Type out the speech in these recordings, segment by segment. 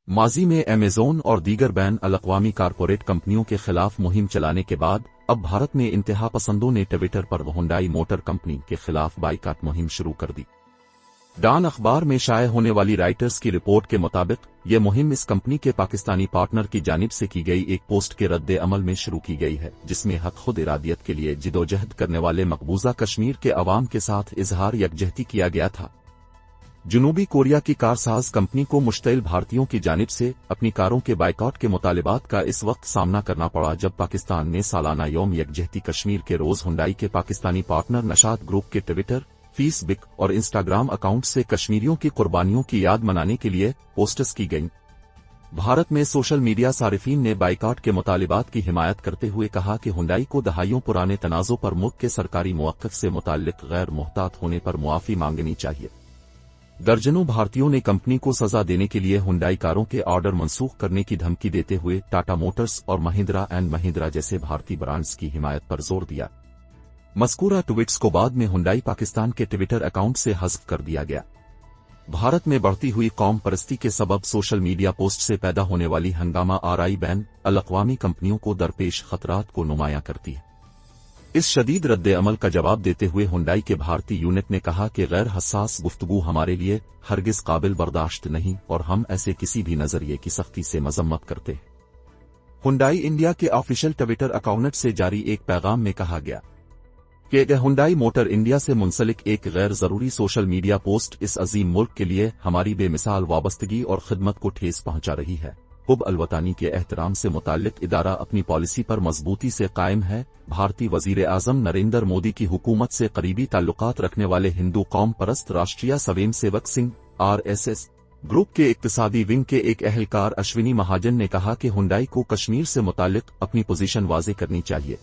माजी में अमेज़न और दीगर बैन अल-अक़वामी कारपोरेट कंपनियों के खिलाफ मुहिम चलाने के बाद अब भारत में इंतहा पसंदों ने ट्विटर पर हुंडई मोटर कंपनी के खिलाफ बाइकाट मुहिम शुरू कर दी। डॉन अखबार में शाये होने वाली राइटर्स की रिपोर्ट के मुताबिक ये मुहिम इस कंपनी के पाकिस्तानी पार्टनर की जानिब से की गई एक पोस्ट के रद्द अमल में शुरू की गई है, जिसमें हक खुद इरादियत के लिए जिदोजहद करने वाले मकबूजा कश्मीर के अवाम के साथ इजहार यकजहती किया गया था। जनूबी कोरिया की कारसाज कंपनी को मुश्तइल भारतीयों की जानिब से अपनी कारों के बाइकॉट के मुतालिबात का इस वक्त सामना करना पड़ा, जब पाकिस्तान ने सालाना यौम यकजहती कश्मीर के रोज हुंडई के पाकिस्तानी पार्टनर नशात ग्रुप के ट्विटर, फेसबुक और इंस्टाग्राम अकाउंट से कश्मीरियों की कुर्बानियों की याद मनाने के लिए पोस्टर्स की गईं। भारत में सोशल मीडिया सारिफीन ने बाइकॉट के मुतालिबात की हिमायत करते हुए कहा कि हुंडई को दहाइयों पुराने तनाज़ों पर मुल्क के सरकारी मौक़िफ़ से मुताल्लिक गैर मुहतात होने पर मुआफ़ी मांगनी चाहिए। दर्जनों भारतीयों ने कंपनी को सजा देने के लिए हुंडई कारों के ऑर्डर मनसूख करने की धमकी देते हुए टाटा मोटर्स और महिंद्रा एंड महिंद्रा जैसे भारतीय ब्रांड्स की हिमायत पर जोर दिया। मज़कूरा ट्वीट्स को बाद में हुंडई पाकिस्तान के ट्विटर अकाउंट से हज़फ कर दिया गया। भारत में बढ़ती हुई कौम परस्ती के सबब सोशल मीडिया पोस्ट से पैदा होने वाली हंगामा आरआई बैन अल-अक़वामी कंपनियों को दरपेश खतरात को नुमायां करती है। इस शदीद रद्द अमल का जवाब देते हुए हुंडई के भारतीय यूनिट ने कहा कि गैर हसास गुफ्तगू हमारे लिए हरगिज काबिल बर्दाश्त नहीं और हम ऐसे किसी भी नजरिए की सख्ती से मजम्मत करते हैं। हुंडई इंडिया के ऑफिशियल ट्विटर अकाउंट से जारी एक पैगाम में कहा गया कि हुंडई मोटर इंडिया से मुंसलिक एक गैर जरूरी सोशल मीडिया पोस्ट इस अजीम मुल्क के लिए हमारी बेमिसाल वाबस्तगी और खिदमत को ठेस पहुंचा रही है। हुब अल-वतानी के एहतराम से मुताल्लिक इदारा अपनी पॉलिसी पर मजबूती से कायम है। भारतीय वजीर आजम नरेंद्र मोदी की हुकूमत से करीबी ताल्लुकात रखने वाले हिंदू कौम परस्त राष्ट्रीय स्वयं सेवक संघ (RSS) ग्रुप के इक्तिसादी विंग के एक अहलकार अश्विनी महाजन ने कहा कि हुंडई को कश्मीर से मुताल्लिक अपनी पोजीशन वाज़े करनी चाहिए।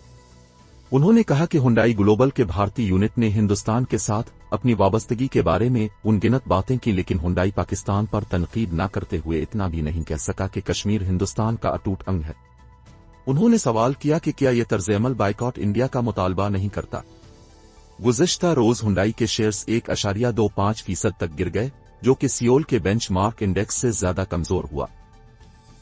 उन्होंने कहा कि हुंडई ग्लोबल के भारतीय यूनिट ने हिंदुस्तान के साथ अपनी वाबस्तगी के बारे में उनगिनत बातें की, लेकिन हुंडई पाकिस्तान पर तनकीद न करते हुए इतना भी नहीं कह सका कि कश्मीर हिंदुस्तान का अटूट अंग है। उन्होंने सवाल किया कि क्या यह तर्ज-ए-अमल बाइकॉट इंडिया का मुतालबा नहीं करता। गुज़िश्ता रोज हुंडई के शेयर्स 1.25% तक गिर गए, जो कि सियोल के बेंचमार्क इंडेक्स से ज्यादा कमजोर हुआ।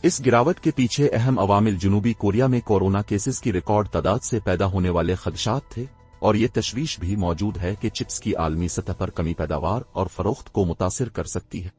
इस गिरावट के पीछे अहम अवामिल जनूबी कोरिया में कोरोना केसेस की रिकॉर्ड तादाद से पैदा होने वाले खदशात थे और ये तशवीश भी मौजूद है कि चिप्स की आलमी सतह पर कमी पैदावार और फरोख्त को मुतासिर कर सकती है।